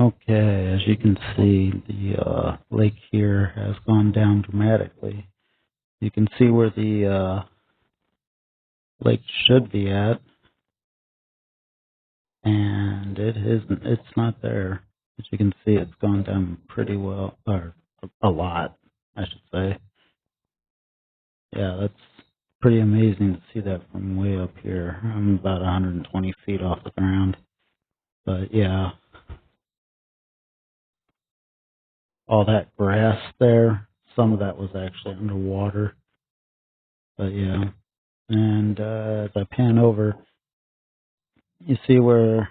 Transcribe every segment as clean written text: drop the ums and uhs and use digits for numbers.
Okay, as you can see, the lake here has gone down dramatically. You can see where the lake should be at, and it isn't. It's not there. As you can see, it's gone down pretty well, or a lot, I should say. Yeah, that's pretty amazing to see that from way up here. I'm about 120 feet off the ground. But yeah, all that grass there, some of that was actually underwater. But yeah, and as I pan over, you see where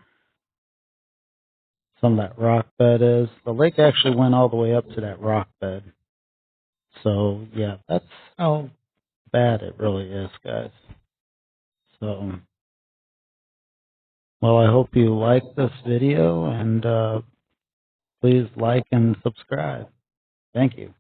some of that rock bed is. The lake actually went all the way up to that rock bed. So yeah, that's how bad it really is, guys. So, well, I hope you like this video, and please like and subscribe. Thank you.